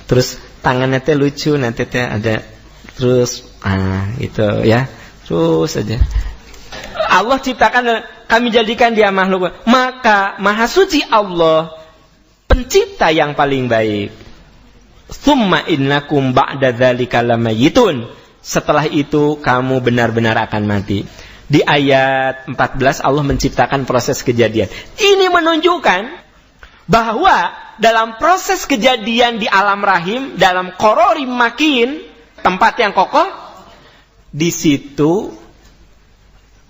Terus tangannya teh lucu, nanti teh ada terus gitu ya. Terus aja. Allah ciptakan, kami jadikan dia makhluk. Maka Maha Suci Allah, pencipta yang paling baik. Tsumma innakum ba'da dzalika lamayitun. Setelah itu kamu benar-benar akan mati. Di ayat 14 Allah menciptakan proses kejadian. Ini menunjukkan bahwa dalam proses kejadian di alam rahim, dalam qororim makin, tempat yang kokoh, di situ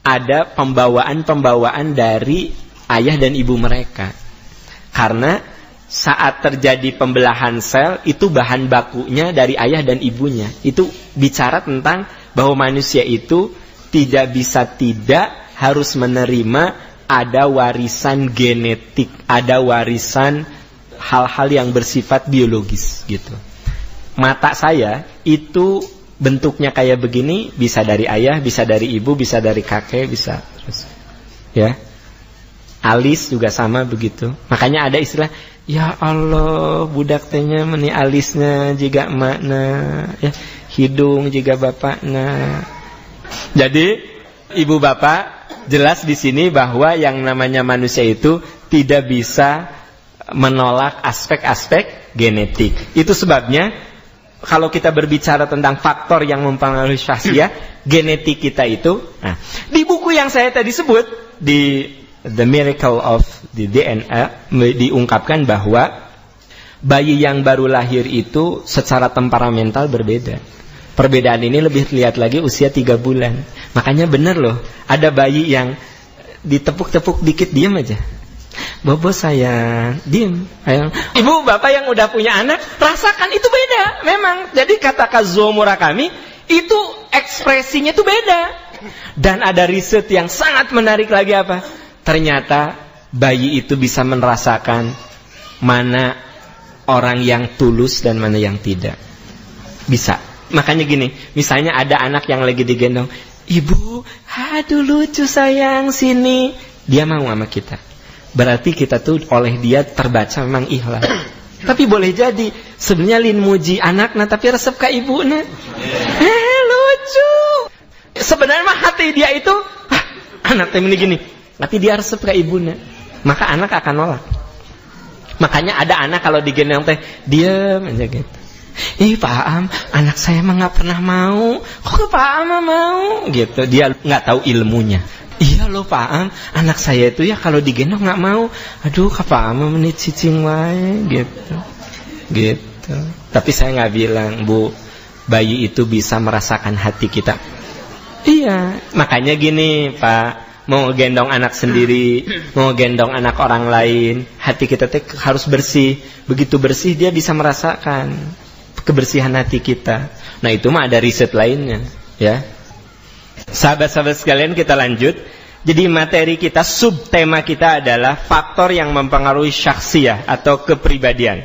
ada pembawaan-pembawaan dari ayah dan ibu mereka. Karena saat terjadi pembelahan sel, itu bahan bakunya dari ayah dan ibunya. Itu bicara tentang bahwa manusia itu tidak bisa tidak harus menerima ada warisan genetik, ada warisan hal-hal yang bersifat biologis gitu. Mata saya itu bentuknya kayak begini, bisa dari ayah, bisa dari ibu, bisa dari kakek, bisa terus. Ya. Alis juga sama begitu. Makanya ada istilah, ya Allah, budak tehnya meni alisnya juga emakna, ya, hidung juga bapakna. Jadi ibu bapak jelas di sini bahwa yang namanya manusia itu tidak bisa menolak aspek-aspek genetik. Itu sebabnya kalau kita berbicara tentang faktor yang mempengaruhi syahsiah, genetik kita itu. Nah, di buku yang saya tadi sebut, di The Miracle of the DNA, diungkapkan bahwa bayi yang baru lahir itu secara temperamental berbeda. Perbedaan ini lebih terlihat lagi usia 3 bulan. Makanya benar loh, ada bayi yang ditepuk-tepuk dikit diam aja. Bobo sayang, diam. Ibu bapak yang udah punya anak, rasakan itu beda. Memang, jadi kata Kazuo Murakami, itu ekspresinya itu beda. Dan ada riset yang sangat menarik lagi apa? Ternyata bayi itu bisa merasakan mana orang yang tulus dan mana yang tidak. Bisa. Makanya gini, misalnya ada anak yang lagi digendong, ibu, aduh lucu sayang, sini. Dia mau sama kita. Berarti kita tuh oleh dia terbaca memang ikhlas. Tapi boleh jadi sebenarnya lin muji anaknya tapi resep ke ibunya. Lucu. Sebenarnya mah hati dia itu anak teh gini, tapi dia resep ke ibunya. Maka anak akan nolak. Makanya ada anak kalau digendong teh diam aja gitu. Pak Am, anak saya mah nggak pernah mau. Kok Pak Am mau? Gitu. Dia nggak tahu ilmunya. Iya loh Pak Am, anak saya itu ya kalau digendong nggak mau. Aduh, Pak Am menit cicing wae gitu. Gitu. Tapi saya nggak bilang, Bu, bayi itu bisa merasakan hati kita. Iya, makanya gini Pak, mau gendong anak sendiri, mau gendong anak orang lain, hati kita harus bersih. Begitu bersih dia bisa merasakan kebersihan hati kita. Nah itu mah ada riset lainnya, ya. Sahabat-sahabat sekalian, kita lanjut. Jadi materi kita, subtema kita adalah faktor yang mempengaruhi syakhsiyah atau kepribadian.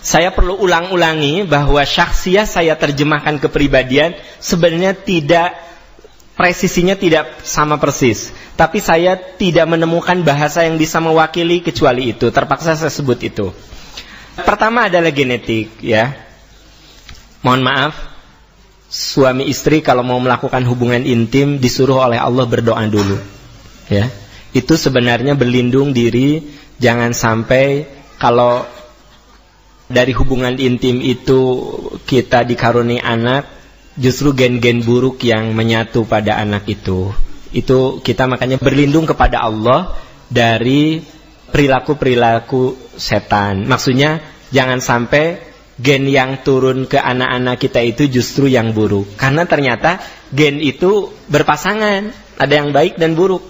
Saya perlu ulang-ulangi bahwa syakhsiyah saya terjemahkan kepribadian sebenarnya tidak, presisinya tidak sama persis. Tapi saya tidak menemukan bahasa yang bisa mewakili kecuali itu. Terpaksa saya sebut itu. Pertama adalah genetik, ya. Mohon maaf, suami istri kalau mau melakukan hubungan intim disuruh oleh Allah berdoa dulu. Ya. Itu sebenarnya berlindung diri, jangan sampai kalau dari hubungan intim itu kita dikaruniai anak, justru gen-gen buruk yang menyatu pada anak itu. Itu kita makanya berlindung kepada Allah dari perilaku-perilaku setan. Maksudnya jangan sampai gen yang turun ke anak-anak kita itu justru yang buruk. Karena ternyata gen itu berpasangan, ada yang baik dan buruk.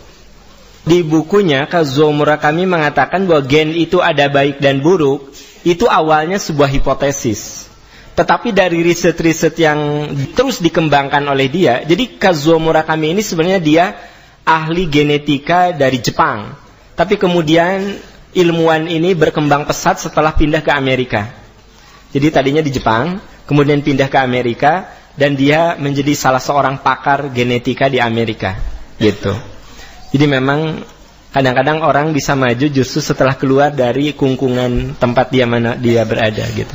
Di bukunya Kazuo Murakami mengatakan bahwa gen itu ada baik dan buruk. Itu awalnya sebuah hipotesis. Tetapi dari riset-riset yang terus dikembangkan oleh dia, jadi Kazuo Murakami ini sebenarnya dia ahli genetika dari Jepang. Tapi kemudian ilmuwan ini berkembang pesat setelah pindah ke Amerika. Jadi tadinya di Jepang, kemudian pindah ke Amerika, dan dia menjadi salah seorang pakar genetika di Amerika, gitu. Jadi memang kadang-kadang orang bisa maju justru setelah keluar dari kungkungan tempat dia mana dia berada, gitu.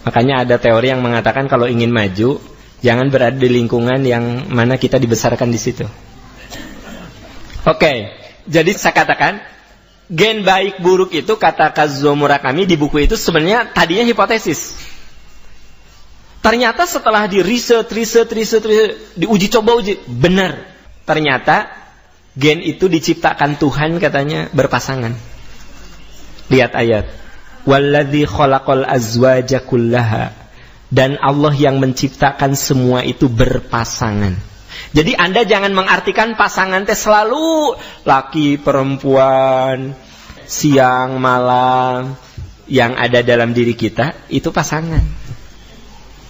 Makanya ada teori yang mengatakan kalau ingin maju, jangan berada di lingkungan yang mana kita dibesarkan di situ. Oke, jadi saya katakan gen baik buruk itu, kata Kazuo Murakami di buku itu, sebenarnya tadinya hipotesis. Ternyata setelah di riset, diuji coba benar. Ternyata gen itu diciptakan Tuhan, katanya berpasangan. Lihat ayat. Walladzi khalaqal azwaja kullaha. Dan Allah yang menciptakan semua itu berpasangan. Jadi Anda jangan mengartikan pasangan teh selalu laki perempuan, siang malam. Yang ada dalam diri kita itu pasangan.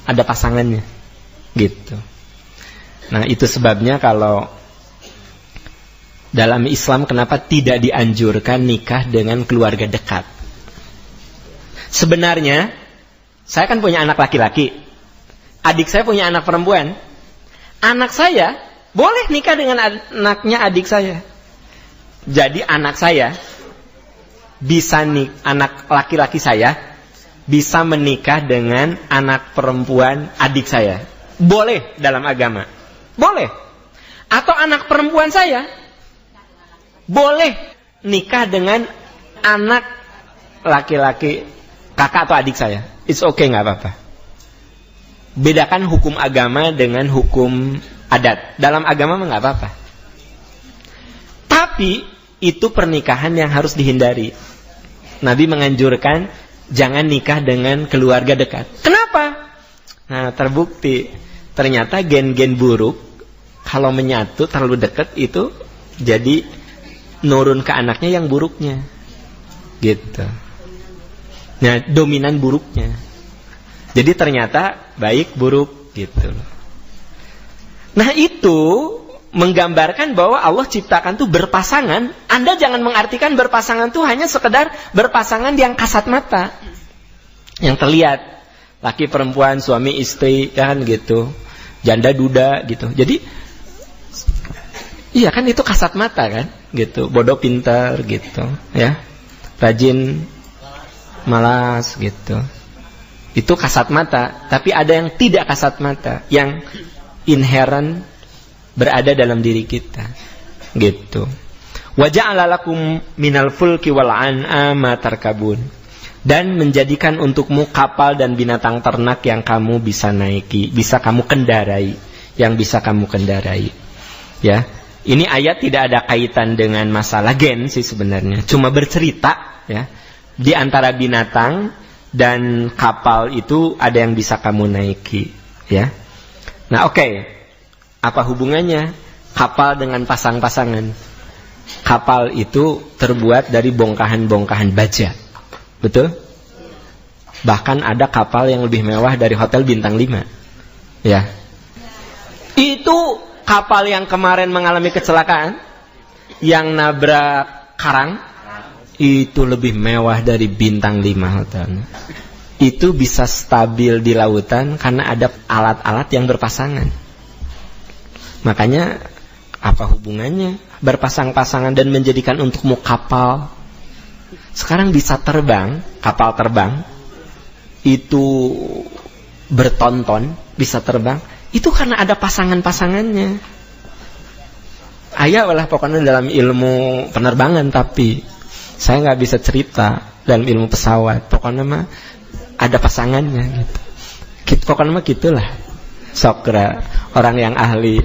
Ada pasangannya. Gitu. Nah, itu sebabnya kalau dalam Islam kenapa tidak dianjurkan nikah dengan keluarga dekat. Sebenarnya saya kan punya anak laki-laki, adik saya punya anak perempuan. Anak saya boleh nikah dengan anaknya adik saya. Jadi anak saya bisa anak laki-laki saya bisa menikah dengan anak perempuan adik saya. Boleh dalam agama. Boleh. Atau anak perempuan saya boleh nikah dengan anak laki-laki kakak atau adik saya. It's okay, gak apa-apa. Bedakan hukum agama dengan hukum adat. Dalam agama mah gak apa-apa. Tapi itu pernikahan yang harus dihindari. Nabi menganjurkan jangan nikah dengan keluarga dekat. Kenapa? Nah, terbukti ternyata gen-gen buruk kalau menyatu terlalu dekat itu jadi nurun ke anaknya yang buruknya. Gitu. Nah, dominan buruknya. Jadi ternyata baik buruk gitu. Nah, itu menggambarkan bahwa Allah ciptakan tuh berpasangan. Anda jangan mengartikan berpasangan tuh hanya sekedar berpasangan yang kasat mata, yang terlihat, laki perempuan, suami istri, kan gitu, janda duda gitu. Jadi iya kan itu kasat mata kan, gitu, bodoh pintar gitu, ya, rajin malas gitu. Itu kasat mata. Tapi ada yang tidak kasat mata, yang inherent berada dalam diri kita, gitu. Wa ja'ala lakum minal fulki wal an'ama tarkabun. Dan menjadikan untukmu kapal dan binatang ternak yang kamu bisa naiki, bisa kamu kendarai, yang bisa kamu kendarai. Ya, ini ayat tidak ada kaitan dengan masalah gen sih sebenarnya, cuma bercerita ya. Di antara binatang dan kapal itu ada yang bisa kamu naiki, ya. Nah, oke. Apa hubungannya kapal dengan pasang-pasangan? Kapal itu terbuat dari bongkahan-bongkahan baja. Betul? Bahkan ada kapal yang lebih mewah dari hotel bintang 5. Ya. Itu kapal yang kemarin mengalami kecelakaan, yang nabrak karang, itu lebih mewah dari bintang 5 hotelnya. Itu bisa stabil di lautan karena ada alat-alat yang berpasangan. Makanya apa hubungannya berpasang-pasangan dan menjadikan untukmu kapal? Sekarang bisa terbang, kapal terbang itu bertonton bisa terbang, itu karena ada pasangan-pasangannya. Ayah lah pokoknya dalam ilmu penerbangan, tapi saya nggak bisa cerita dalam ilmu pesawat. Pokoknya mah ada pasangannya gitu. Pokoknya mah gitulah. Sokra orang yang ahli,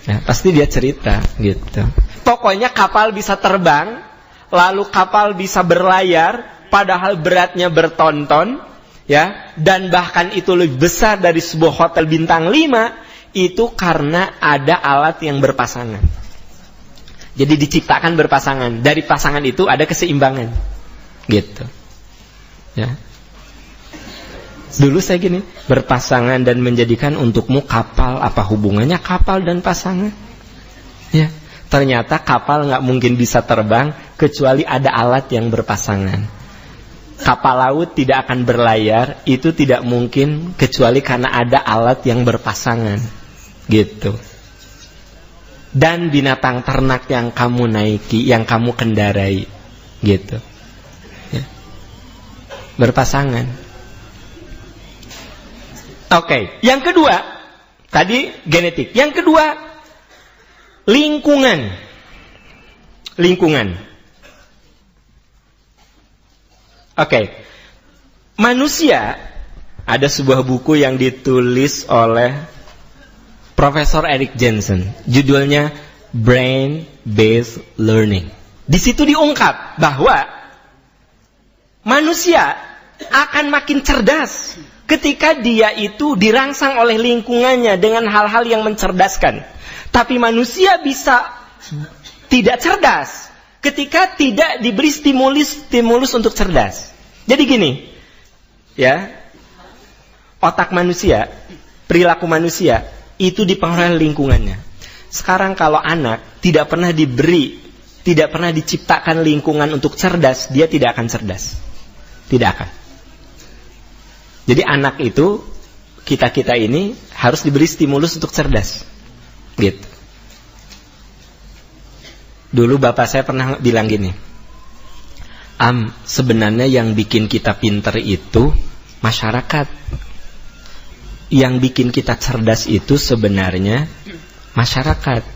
ya, pasti dia cerita gitu. Pokoknya kapal bisa terbang, lalu kapal bisa berlayar, padahal beratnya bertonton, ya, dan bahkan itu lebih besar dari sebuah hotel bintang 5, itu karena ada alat yang berpasangan. Jadi diciptakan berpasangan. Dari pasangan itu ada keseimbangan. Gitu. Ya. Dulu saya gini, berpasangan dan menjadikan untukmu kapal. Apa hubungannya kapal dan pasangan? Ya. Ternyata kapal gak mungkin bisa terbang kecuali ada alat yang berpasangan. Kapal laut tidak akan berlayar, itu tidak mungkin kecuali karena ada alat yang berpasangan. Gitu. Dan binatang ternak yang kamu naiki, yang kamu kendarai, gitu, ya. Berpasangan. Oke. Yang kedua, tadi genetik. Yang kedua, lingkungan. Oke. Manusia, ada sebuah buku yang ditulis oleh Profesor Eric Jensen. Judulnya Brain Based Learning. Di situ diungkap bahwa manusia akan makin cerdas ketika dia itu dirangsang oleh lingkungannya dengan hal-hal yang mencerdaskan. Tapi manusia bisa tidak cerdas ketika tidak diberi stimulus untuk cerdas. Jadi gini, ya, otak manusia, perilaku manusia itu dipengaruhi oleh lingkungannya. Sekarang kalau anak tidak pernah diciptakan lingkungan untuk cerdas, dia tidak akan cerdas. Tidak akan. Jadi anak itu, kita ini harus diberi stimulus untuk cerdas. Gitu. Dulu bapak saya pernah bilang gini, sebenarnya yang bikin kita pinter itu masyarakat. Yang bikin kita cerdas itu sebenarnya masyarakat.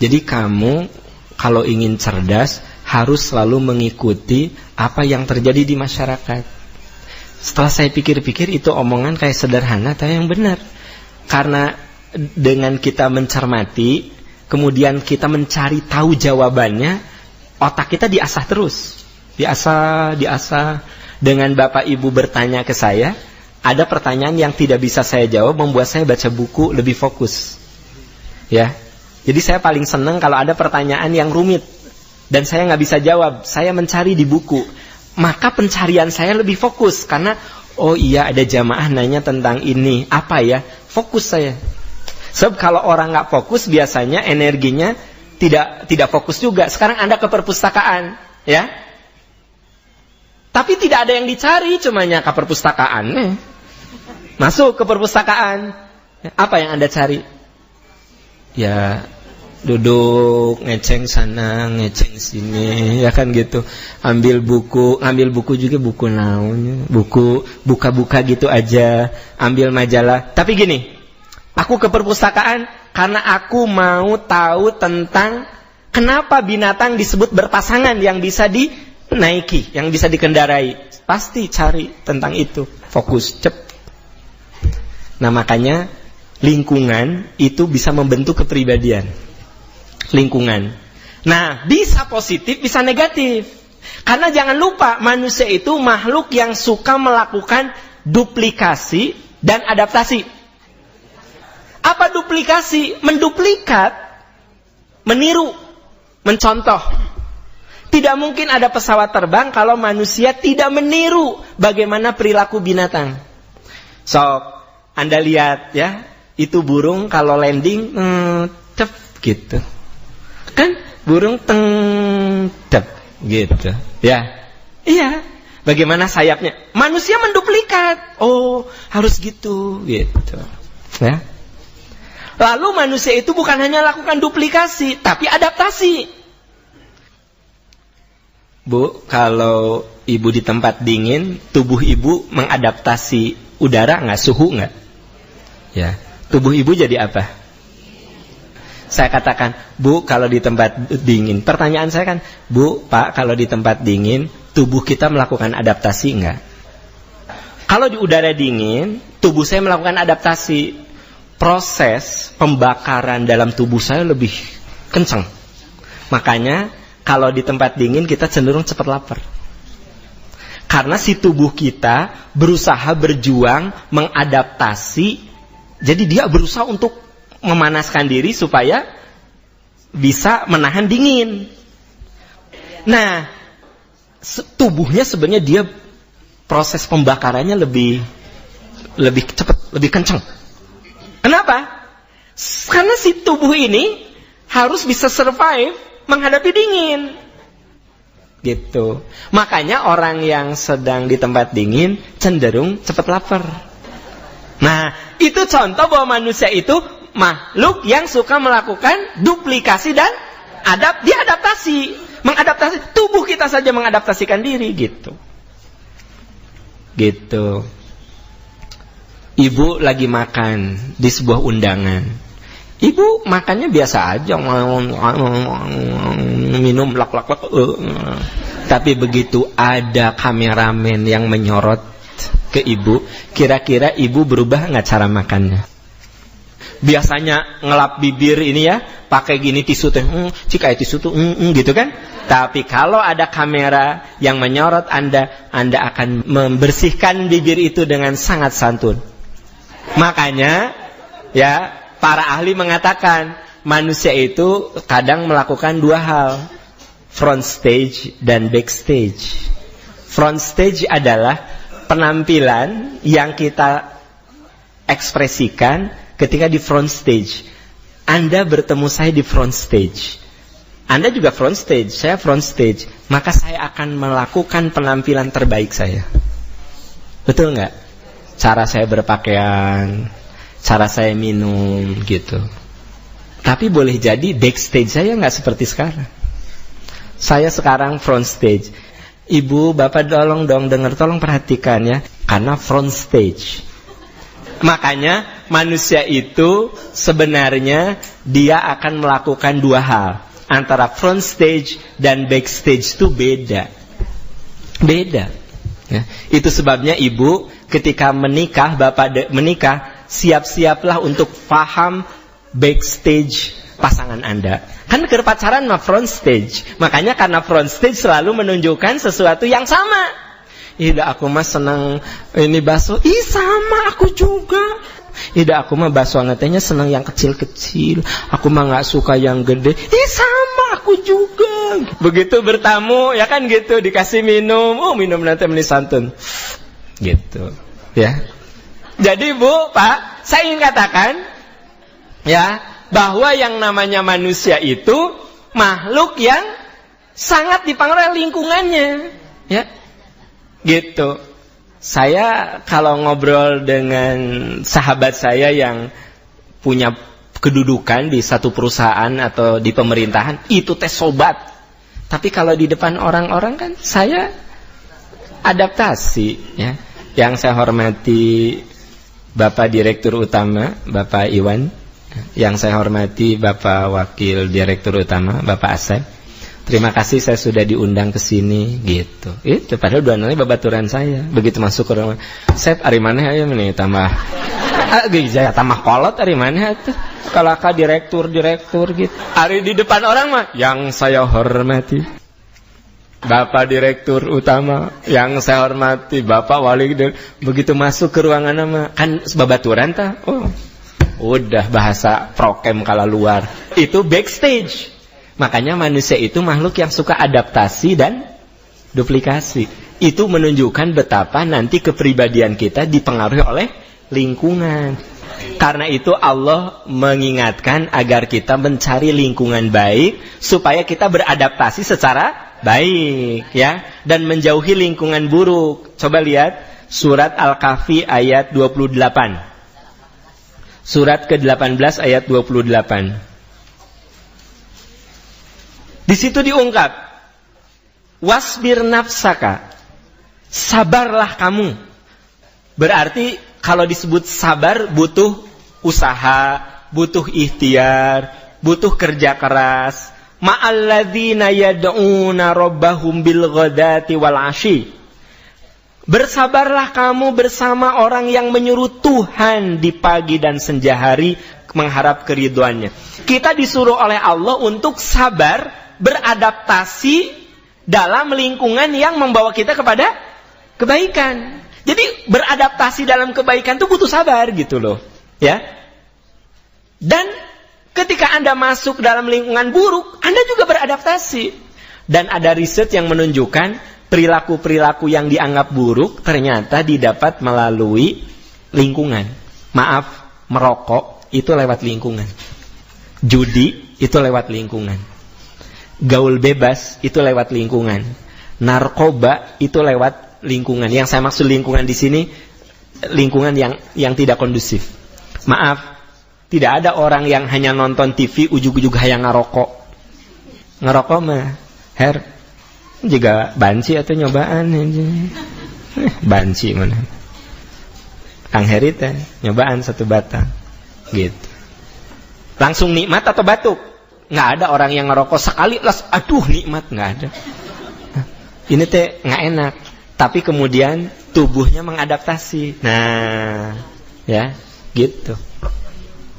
Jadi kamu kalau ingin cerdas harus selalu mengikuti apa yang terjadi di masyarakat. Setelah saya pikir-pikir, itu omongan kayak sederhana tapi yang benar. Karena dengan kita mencermati, kemudian kita mencari tahu jawabannya, otak kita diasah terus. Diasah. Dengan bapak ibu bertanya ke saya, ada pertanyaan yang tidak bisa saya jawab, membuat saya baca buku lebih fokus. Ya. Jadi saya paling senang kalau ada pertanyaan yang rumit dan saya nggak bisa jawab, saya mencari di buku. Maka pencarian saya lebih fokus karena oh iya ada jamaah nanya tentang ini, apa ya? Fokus saya. Sebab kalau orang nggak fokus biasanya energinya tidak fokus juga. Sekarang Anda ke perpustakaan, ya. Tapi tidak ada yang dicari, cumanya ke perpustakaan. Masuk ke perpustakaan. Apa yang Anda cari? Ya, duduk, ngeceng sana, ngeceng sini, ya kan gitu. Ambil buku juga buku naon, buka-buka gitu aja. Ambil majalah. Tapi gini, aku ke perpustakaan karena aku mau tahu tentang kenapa binatang disebut berpasangan yang bisa dinaiki, yang bisa dikendarai. Pasti cari tentang itu, fokus, Nah makanya lingkungan itu bisa membentuk kepribadian. Lingkungan. Nah, bisa positif, bisa negatif. Karena jangan lupa, manusia itu makhluk yang suka melakukan duplikasi dan adaptasi. Apa duplikasi? Menduplikat, meniru, mencontoh. Tidak mungkin ada pesawat terbang kalau manusia tidak meniru bagaimana perilaku binatang. So, Anda lihat ya, itu burung kalau landing, cep gitu. Kan burung tep gitu. Ya. Iya. Bagaimana sayapnya? Manusia menduplikat. Oh, harus gitu. Ya. Lalu manusia itu bukan hanya lakukan duplikasi, tapi adaptasi. Bu, kalau ibu di tempat dingin, tubuh ibu mengadaptasi udara nggak, suhu nggak? Ya. Tubuh ibu jadi apa? Saya katakan, Bu, kalau di tempat dingin. Pertanyaan saya kan, Bu, Pak, kalau di tempat dingin, tubuh kita melakukan adaptasi enggak? Kalau di udara dingin, tubuh saya melakukan adaptasi. Proses pembakaran dalam tubuh saya lebih kencang. Makanya, kalau di tempat dingin, kita cenderung cepat lapar. Karena si tubuh kita berusaha berjuang, mengadaptasi. Jadi dia berusaha untuk memanaskan diri supaya bisa menahan dingin. Nah, tubuhnya sebenarnya dia proses pembakarannya lebih cepat, lebih kencang. Kenapa? Karena si tubuh ini harus bisa survive menghadapi dingin. Gitu. Makanya orang yang sedang di tempat dingin cenderung cepat lapar. Nah, itu contoh bahwa manusia itu makhluk yang suka melakukan duplikasi dan adaptasi. Mengadaptasi, tubuh kita saja mengadaptasikan diri gitu. Ibu lagi makan di sebuah undangan. Ibu makannya biasa aja, minum lak. Tapi begitu ada kameramen yang menyorot ke ibu, kira-kira ibu berubah nggak cara makannya? Biasanya ngelap bibir ini ya, pakai gini tisu teh, cik tisu tuh, gitu kan? Tapi kalau ada kamera yang menyorot Anda akan membersihkan bibir itu dengan sangat santun. Makanya, ya, para ahli mengatakan manusia itu kadang melakukan dua hal, front stage dan backstage. Front stage adalah penampilan yang kita ekspresikan ketika di front stage. Anda bertemu saya di front stage, Anda juga front stage, saya front stage, maka saya akan melakukan penampilan terbaik saya. Betul nggak? Cara saya berpakaian, cara saya minum, gitu. Tapi boleh jadi backstage saya nggak seperti sekarang. Saya sekarang front stage. Ibu, bapak tolong dong dengar, tolong perhatikan ya, karena front stage. Makanya manusia itu sebenarnya dia akan melakukan dua hal. Antara front stage dan backstage itu beda. Ya. Itu sebabnya ibu ketika menikah, bapak menikah, siap-siaplah untuk paham backstage pasangan Anda. Kan ke pacaran mah front stage. Makanya karena front stage selalu menunjukkan sesuatu yang sama. Ida aku mah senang ini bakso. Ih sama aku juga. Ida aku mah bakso angetnya senang yang kecil-kecil. Aku mah nggak suka yang gede. Ih sama aku juga. Begitu bertamu ya kan gitu, dikasih minum. Oh minum nanti menis santun. Gitu. Ya. Jadi Bu, Pak, saya ingin katakan ya, bahwa yang namanya manusia itu makhluk yang sangat dipengaruhi lingkungannya, ya, gitu. Saya kalau ngobrol dengan sahabat saya yang punya kedudukan di satu perusahaan atau di pemerintahan, itu teh sobat. Tapi kalau di depan orang-orang kan saya adaptasi, ya. Yang saya hormati Bapak Direktur Utama, Bapak Iwan. Yang saya hormati Bapak Wakil Direktur Utama, Bapak Asep. Terima kasih saya sudah diundang ke sini, gitu. Itu padahal dua nanya babaturan saya. Begitu masuk ke rumah, Sep, ari maneh aya meneh tambah gejaya tambah kolot ari maneh atuh. Kalau ka direktur gitu. Ari di depan orang mah yang saya hormati Bapak Direktur Utama, yang saya hormati Bapak Wali. Begitu masuk ke ruangan nama kan babaturan tah. Oh. Udah bahasa prokem kala luar. Itu backstage. Makanya manusia itu makhluk yang suka adaptasi dan duplikasi. Itu menunjukkan betapa nanti kepribadian kita dipengaruhi oleh lingkungan. Karena itu Allah mengingatkan agar kita mencari lingkungan baik supaya kita beradaptasi secara baik, ya, dan menjauhi lingkungan buruk. Coba lihat surat Al-Kahfi ayat 28. Surat ke-18 ayat 28. Di situ diungkap, wasbir nafsaka, sabarlah kamu. Berarti kalau disebut sabar butuh usaha, butuh ikhtiar, butuh kerja keras. Ma'alladzina yad'una rabbahum bil ghadati wal 'ashi. Bersabarlah kamu bersama orang yang menyuruh Tuhan di pagi dan senja hari mengharap keridhoannya. Kita disuruh oleh Allah untuk sabar, beradaptasi dalam lingkungan yang membawa kita kepada kebaikan. Jadi beradaptasi dalam kebaikan itu butuh sabar gitu loh, ya. Dan ketika Anda masuk dalam lingkungan buruk, Anda juga beradaptasi. Dan ada riset yang menunjukkan perilaku-perilaku yang dianggap buruk ternyata didapat melalui lingkungan. Maaf, merokok itu lewat lingkungan. Judi itu lewat lingkungan. Gaul bebas itu lewat lingkungan. Narkoba itu lewat lingkungan. Yang saya maksud lingkungan di sini lingkungan yang tidak kondusif. Maaf, tidak ada orang yang hanya nonton TV ujug-ujug hayang ngarokok. Ngerokok mah juga banci atau nyobaan aja. Banci mana? Kang Heri teh nyobaan 1 batang. Gitu. Langsung nikmat atau batuk? Nggak ada orang yang ngerokok sekali aduh nikmat, nggak ada. Ini teh nggak enak. Tapi kemudian tubuhnya mengadaptasi. Nah, ya, gitu.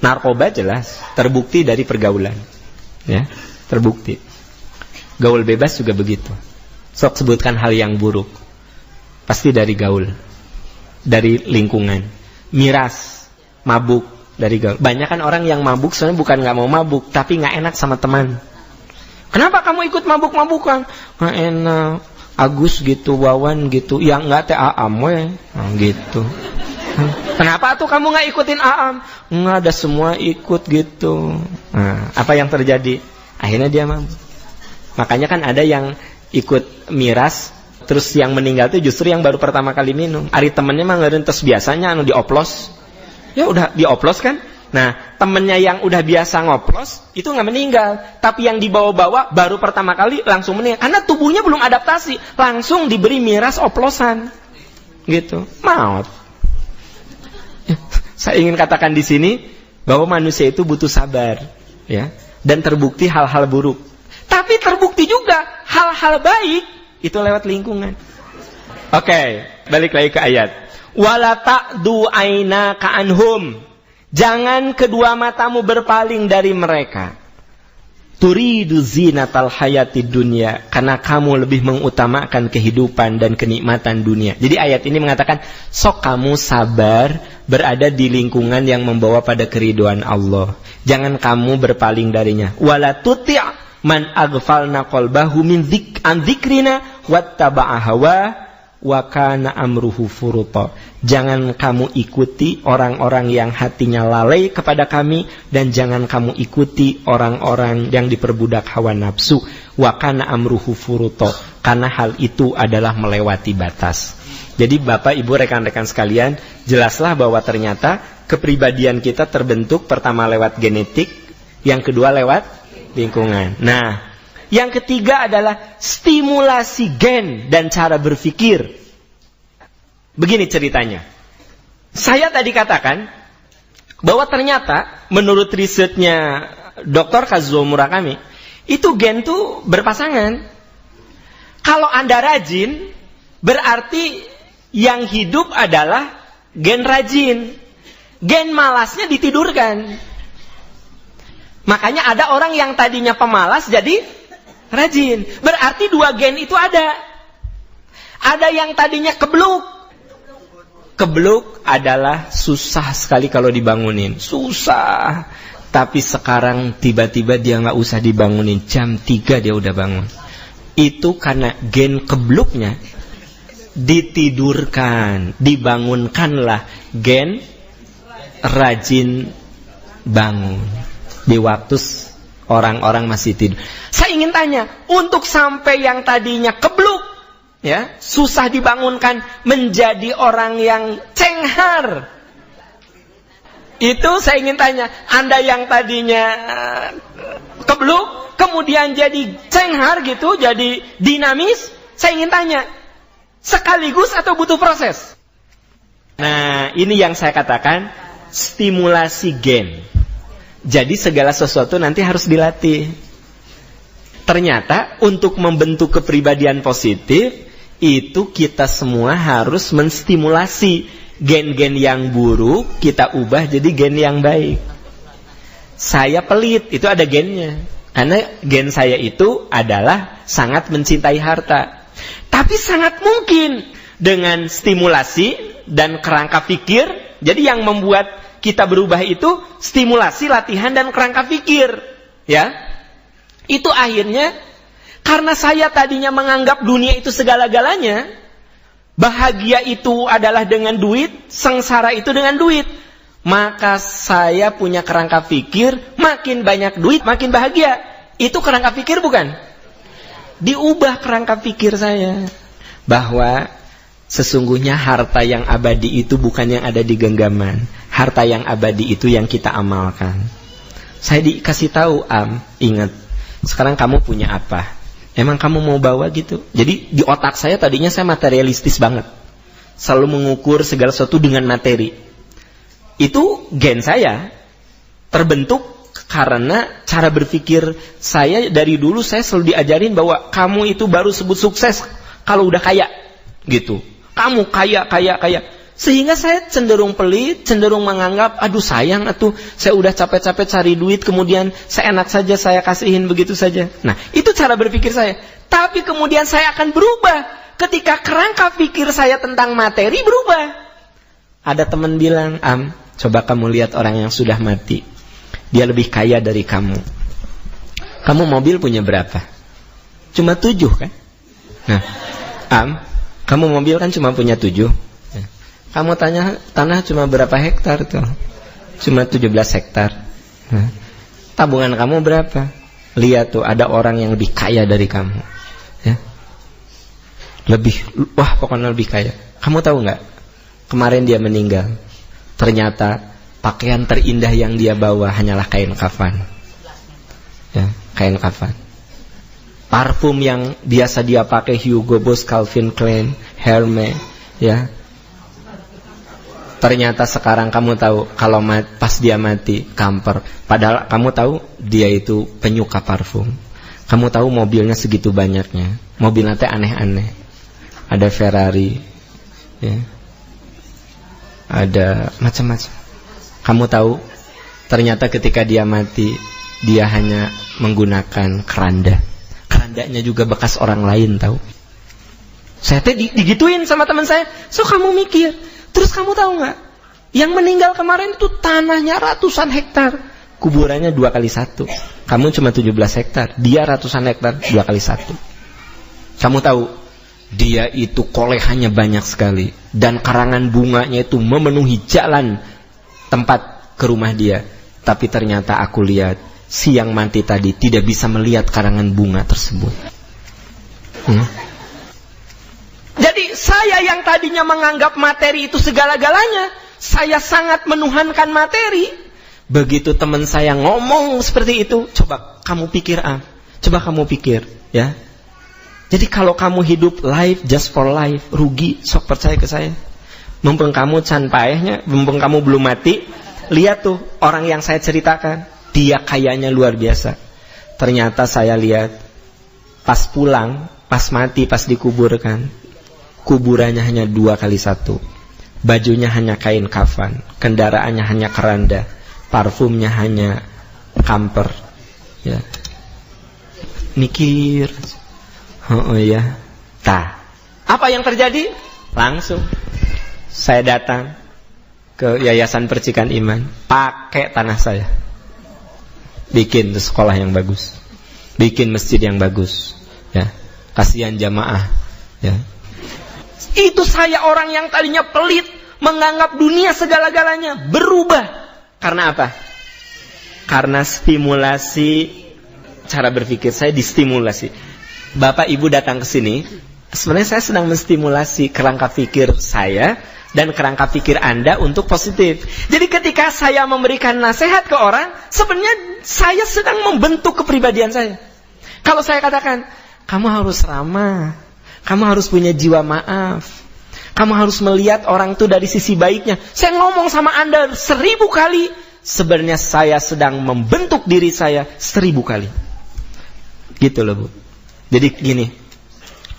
Narkoba jelas terbukti dari pergaulan. Ya, terbukti. Gaul bebas juga begitu. Sok sebutkan hal yang buruk. Pasti dari gaul. Dari lingkungan. Miras, mabuk, dari gaul. Banyak kan orang yang mabuk sebenarnya bukan nggak mau mabuk, tapi nggak enak sama teman. Kenapa kamu ikut mabuk-mabukan? Nggak enak. Agus gitu, Wawan gitu, yang nggak teh Aam we, gitu. Kenapa tuh kamu nggak ikutin Aam? Nggak, ada semua ikut gitu. Nah, apa yang terjadi? Akhirnya dia mabuk. Makanya kan ada yang ikut miras, terus yang meninggal tuh justru yang baru pertama kali minum. Ari temennya mah ngerentes biasanya dioplos. Ya udah dioplos kan? Nah, temennya yang udah biasa ngoplos itu nggak meninggal, tapi yang dibawa-bawa baru pertama kali langsung meninggal karena tubuhnya belum adaptasi, langsung diberi miras oplosan, gitu, maut. Saya ingin katakan di sini bahwa manusia itu butuh sabar, ya, dan terbukti hal-hal buruk, tapi terbukti juga hal-hal baik itu lewat lingkungan. Oke, balik lagi ke ayat. Wala ta'du aynaka anhum. Jangan kedua matamu berpaling dari mereka. Turidu zinatal hayati dunya, karena kamu lebih mengutamakan kehidupan dan kenikmatan dunia. Jadi ayat ini mengatakan, sok kamu sabar berada di lingkungan yang membawa pada keridhaan Allah. Jangan kamu berpaling darinya. Wala tuti' man aghfalna qalbahu min dzikrina wattaba'a hawa wa kana amruhu furuta. Jangan kamu ikuti orang-orang yang hatinya lalai kepada kami, dan jangan kamu ikuti orang-orang yang diperbudak hawa nafsu. Wa kana amruhu furuta, karena hal itu adalah melewati batas. Jadi Bapak Ibu rekan-rekan sekalian, jelaslah bahwa ternyata kepribadian kita terbentuk pertama lewat genetik, yang kedua lewat lingkungan. Nah, yang ketiga adalah stimulasi gen dan cara berpikir. Begini ceritanya. Saya tadi katakan bahwa ternyata menurut risetnya Dr. Kazuo Murakami, itu gen tuh berpasangan. Kalau Anda rajin, berarti yang hidup adalah gen rajin. Gen malasnya ditidurkan. Makanya ada orang yang tadinya pemalas jadi rajin. Berarti 2 gen itu ada. Ada yang tadinya kebluk. Kebluk adalah susah sekali kalau dibangunin. Susah. Tapi sekarang tiba-tiba dia gak usah dibangunin. Jam 3 dia udah bangun. Itu karena gen kebluknya ditidurkan. Dibangunkanlah gen rajin bangun. Di waktu orang-orang masih tidur. Saya ingin tanya, untuk sampai yang tadinya kebluk, ya, susah dibangunkan menjadi orang yang cenghar, itu saya ingin tanya, Anda yang tadinya kebluk kemudian jadi cenghar gitu, jadi dinamis, saya ingin tanya, sekaligus atau butuh proses? Nah, ini yang saya katakan stimulasi gen. Jadi segala sesuatu nanti harus dilatih. Ternyata untuk membentuk kepribadian positif, itu kita semua harus menstimulasi gen-gen yang buruk, kita ubah jadi gen yang baik. Saya pelit, itu ada gennya. Karena gen saya itu adalah sangat mencintai harta. Tapi sangat mungkin dengan stimulasi dan kerangka pikir, jadi yang membuat kita berubah itu stimulasi, latihan, dan kerangka pikir, ya. Itu akhirnya karena saya tadinya menganggap dunia itu segala-galanya, bahagia itu adalah dengan duit, sengsara itu dengan duit, maka saya punya kerangka pikir, makin banyak duit makin bahagia. Itu kerangka pikir bukan? Diubah kerangka pikir saya bahwa sesungguhnya harta yang abadi itu bukan yang ada di genggaman. Harta yang abadi itu yang kita amalkan. Saya dikasih tahu, ingat, sekarang kamu punya apa? Emang kamu mau bawa gitu? Jadi di otak saya tadinya saya materialistis banget. selalu mengukur segala sesuatu dengan materi. Itu gen saya terbentuk karena cara berpikir saya dari dulu. Saya selalu diajarin bahwa kamu itu baru sebut sukses kalau udah kaya gitu. Kamu kaya. Sehingga saya cenderung pelit, cenderung menganggap, aduh sayang atuh, saya udah capek-capek cari duit, kemudian seenak saja saya kasihin begitu saja. Nah, itu cara berpikir saya. Tapi kemudian saya akan berubah ketika kerangka pikir saya tentang materi berubah. Ada teman bilang, coba kamu lihat orang yang sudah mati. Dia lebih kaya dari kamu. Kamu mobil punya berapa? Cuma 7 kan? Nah, kamu mobil kan cuma punya 7. Kamu tanya tanah cuma berapa hektar tuh? Cuma 17 hektar. Nah, tabungan kamu berapa? Lihat tuh, ada orang yang lebih kaya dari kamu. Ya. Pokoknya lebih kaya. Kamu tahu nggak? Kemarin dia meninggal. Ternyata pakaian terindah yang dia bawa hanyalah kain kafan. Ya, kain kafan. Parfum yang biasa dia pakai Hugo Boss, Calvin Klein, Hermes, ya. Ternyata sekarang kamu tahu kalau pas dia mati kamper. Padahal kamu tahu dia itu penyuka parfum. Kamu tahu mobilnya segitu banyaknya. Mobilnya teh aneh-aneh. Ada Ferrari, ya. Ada macam-macam. Kamu tahu ternyata ketika dia mati dia hanya menggunakan keranda. Kerandanya juga bekas orang lain tahu. Saya teh digituin sama teman saya. So kamu mikir. Terus kamu tahu nggak? Yang meninggal kemarin itu tanahnya ratusan hektar, kuburannya 2 kali 1. Kamu cuma 17 hektar, dia ratusan hektar 2 kali 1. Kamu tahu? Dia itu kolehannya banyak sekali dan karangan bunganya itu memenuhi jalan tempat ke rumah dia. Tapi ternyata aku lihat si yang mati tadi tidak bisa melihat karangan bunga tersebut. Jadi saya yang tadinya menganggap materi itu segala-galanya, saya sangat menuhankan materi. Begitu teman saya ngomong seperti itu, coba kamu pikir, coba kamu pikir, ya. Jadi kalau kamu hidup life just for life, rugi, sok percaya ke saya. Mumpung kamu can paehnya, mumpung kamu belum mati, lihat tuh orang yang saya ceritakan, dia kayanya luar biasa. Ternyata saya lihat pas pulang, pas mati, pas dikuburkan, kuburannya hanya 2 kali 1. Bajunya hanya kain kafan, kendaraannya hanya keranda, parfumnya hanya kamper. Ya. Mikir. Ya. Apa yang terjadi? Langsung saya datang ke Yayasan Percikan Iman, pakai tanah saya. Bikin sekolah yang bagus. Bikin masjid yang bagus. Ya. Kasihan jamaah. Ya. Itu saya orang yang tadinya pelit, menganggap dunia segala-galanya, berubah. Karena apa? Karena stimulasi cara berpikir saya distimulasi. Bapak Ibu datang ke sini, sebenarnya saya sedang menstimulasi kerangka pikir saya dan kerangka pikir Anda untuk positif. Jadi ketika saya memberikan nasihat ke orang, sebenarnya saya sedang membentuk kepribadian saya. Kalau saya katakan, kamu harus ramah, kamu harus punya jiwa maaf, kamu harus melihat orang itu dari sisi baiknya. Saya ngomong sama Anda 1000 kali, sebenarnya saya sedang membentuk diri saya 1000 kali. Gitu loh, Bu. Jadi gini,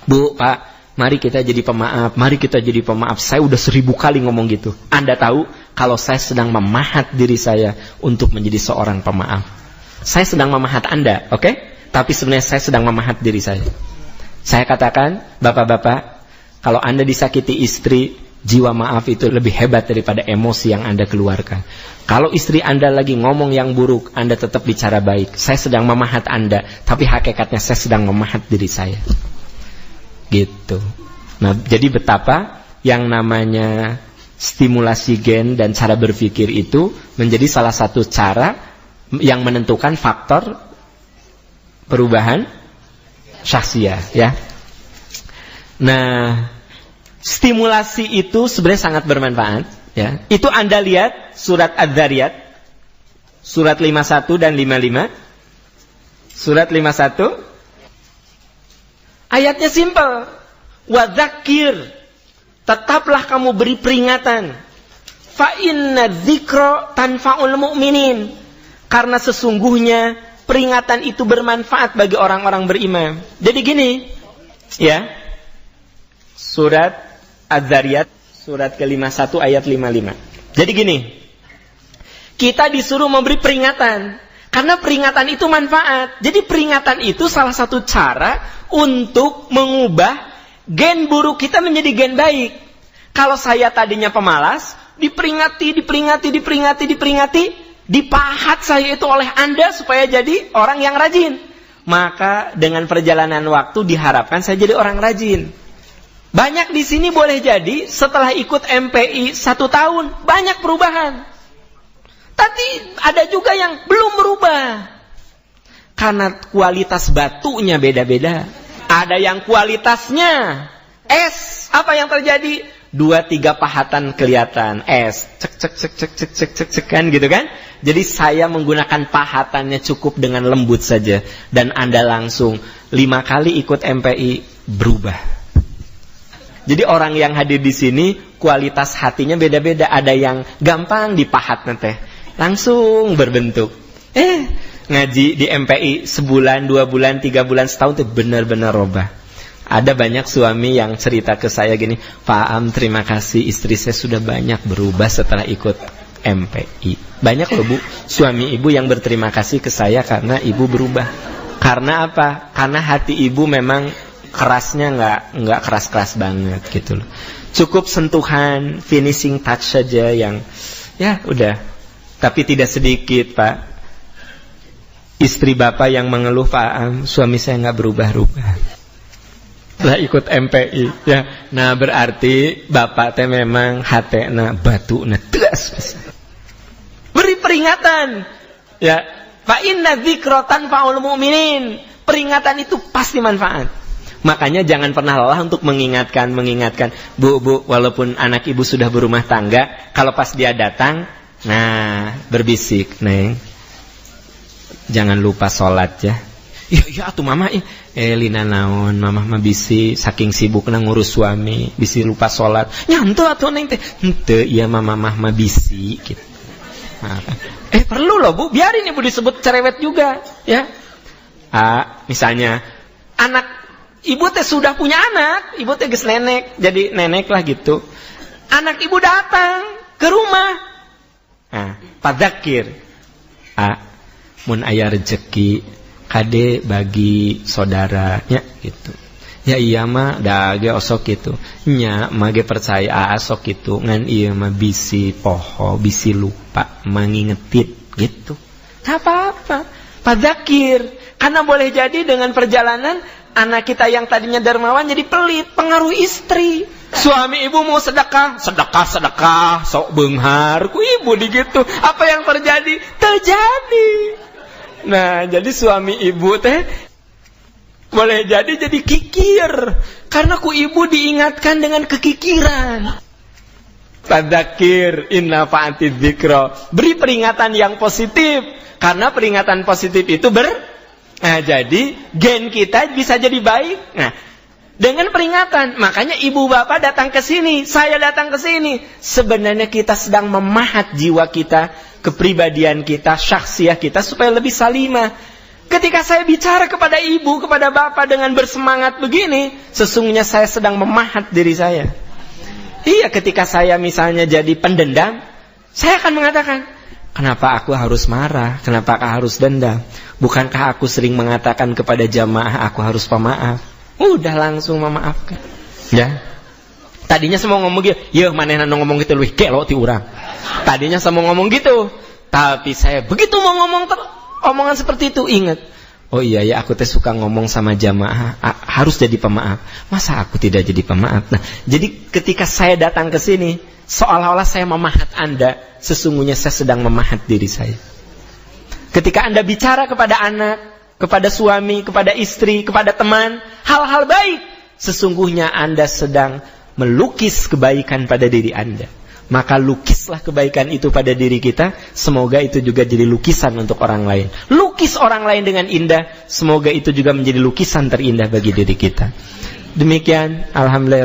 Bu, Pak, mari kita jadi pemaaf, mari kita jadi pemaaf. Saya udah 1000 kali ngomong gitu. Anda tahu kalau saya sedang memahat diri saya untuk menjadi seorang pemaaf. Saya sedang memahat Anda, oke? Tapi sebenarnya saya sedang memahat diri saya. Saya katakan, bapak-bapak, kalau Anda disakiti istri, jiwa maaf itu lebih hebat daripada emosi yang Anda keluarkan. Kalau istri Anda lagi ngomong yang buruk, Anda tetap bicara baik. Saya sedang memahat Anda, tapi hakikatnya saya sedang memahat diri saya. Gitu. Nah, jadi betapa yang namanya stimulasi gen dan cara berpikir itu menjadi salah satu cara yang menentukan faktor perubahan syakhsiyah, ya. Nah, stimulasi itu sebenarnya sangat bermanfaat, ya. Itu Anda lihat surat Adz-Dzariyat surat 51 dan 55. Surat 51 ayatnya simpel. Wa dzakir, tetaplah kamu beri peringatan. Fa inna dzikra tanfa'ul mu'minin. Karena sesungguhnya peringatan itu bermanfaat bagi orang-orang beriman. Jadi gini, ya. Surat Az-Zariyat, surat ke-51 ayat 55. Jadi gini, kita disuruh memberi peringatan. Karena peringatan itu manfaat. Jadi peringatan itu salah satu cara untuk mengubah gen buruk kita menjadi gen baik. Kalau saya tadinya pemalas, diperingati, dipahat saya itu oleh Anda supaya jadi orang yang rajin. Maka dengan perjalanan waktu diharapkan saya jadi orang rajin. Banyak di sini boleh jadi setelah ikut MPI 1 tahun, banyak perubahan. Tapi ada juga yang belum berubah. Karena kualitas batunya beda-beda. Ada yang kualitasnya es. Apa yang terjadi? 2-3 pahatan kelihatan es. Cek kan gitu kan? Jadi saya menggunakan pahatannya cukup dengan lembut saja. Dan Anda langsung 5 kali ikut MPI berubah. Jadi orang yang hadir di sini kualitas hatinya beda-beda. Ada yang gampang dipahat nanti. Langsung berbentuk. Ngaji di MPI sebulan, 2 bulan, 3 bulan, setahun itu benar-benar robah. Ada banyak suami yang cerita ke saya gini, Pak Am, terima kasih istri saya sudah banyak berubah setelah ikut MPI. Banyak loh Bu, suami ibu yang berterima kasih ke saya karena ibu berubah. Karena apa? Karena hati ibu memang kerasnya nggak keras-keras banget gitu loh. Cukup sentuhan, finishing touch saja yang ya udah. Tapi tidak sedikit Pak, istri Bapak yang mengeluh, Pak, suami saya nggak berubah-ubah. Setelah ikut MPI, ya, nah berarti Bapak teh memang hatena batu na tegas. Beri peringatan, ya, fa inna dzikra tanfa'ul mu'minin. Peringatan itu pasti manfaat. Makanya jangan pernah lelah untuk mengingatkan. Bu, walaupun anak ibu sudah berumah tangga, kalau pas dia datang, nah, berbisik, Neng, jangan lupa sholat ya. Iya atuh mama, Lina naon, mama mah bisi saking sibuk ngurus suami, bisi lupa sholat. Nyantu atuh Neng teh. Henteu, iya mama mah bisi gitu. Nah, perlu loh Bu, biarin ibu disebut cerewet juga, ya. Misalnya anak ibu teh sudah punya anak, ibu teh geus nenek, jadi nenek lah gitu. Anak ibu datang ke rumah. Nah, padzakir. Mun aya rezeki kade bagi saudaranya gitu. Ya iya mah da ge osok gitu. Nya mah ge percaya sok gitu. Ngan ieu mah bisi poho, bisi lupa mangingetin gitu. Enggak apa-apa. Padzakir. Karena boleh jadi dengan perjalanan anak kita yang tadinya dermawan jadi pelit, pengaruh istri. Suami ibu mau sedekah, sok beunghar ku ibu digitu. Apa yang terjadi? Terjadi. Nah, jadi suami ibu teh boleh jadi kikir karena ku ibu diingatkan dengan kekikiran. Tadzakir inna fa'atid dzikra. Beri peringatan yang positif karena peringatan positif itu nah, jadi gen kita bisa jadi baik. Nah, dengan peringatan, makanya ibu bapak datang ke sini, saya datang ke sini. Sebenarnya kita sedang memahat jiwa kita, kepribadian kita, syakhsiah kita supaya lebih salimah. Ketika saya bicara kepada ibu, kepada bapak dengan bersemangat begini, sesungguhnya saya sedang memahat diri saya. Iya, ketika saya misalnya jadi pendendam, saya akan mengatakan, kenapa aku harus marah? Kenapa aku harus dendam? Bukankah aku sering mengatakan kepada jamaah aku harus pemaaf? Udah langsung memaafkan. Ya. Tadinya saya mau ngomong gitu, ya manehna ngomong gitu leuwih gelo ti urang. Tadinya saya mau ngomong gitu, tapi saya begitu mau ngomong omongan seperti itu ingat. Oh iya ya, aku teh suka ngomong sama jamaah harus jadi pemaaf. Masa aku tidak jadi pemaaf? Nah, jadi ketika saya datang ke sini, seolah-olah saya memahat Anda, sesungguhnya saya sedang memahat diri saya. Ketika Anda bicara kepada anak, kepada suami, kepada istri, kepada teman, hal-hal baik, sesungguhnya Anda sedang melukis kebaikan pada diri Anda. Maka lukislah kebaikan itu pada diri kita, semoga itu juga jadi lukisan untuk orang lain. Lukis orang lain dengan indah, semoga itu juga menjadi lukisan terindah bagi diri kita. Demikian, alhamdulillah.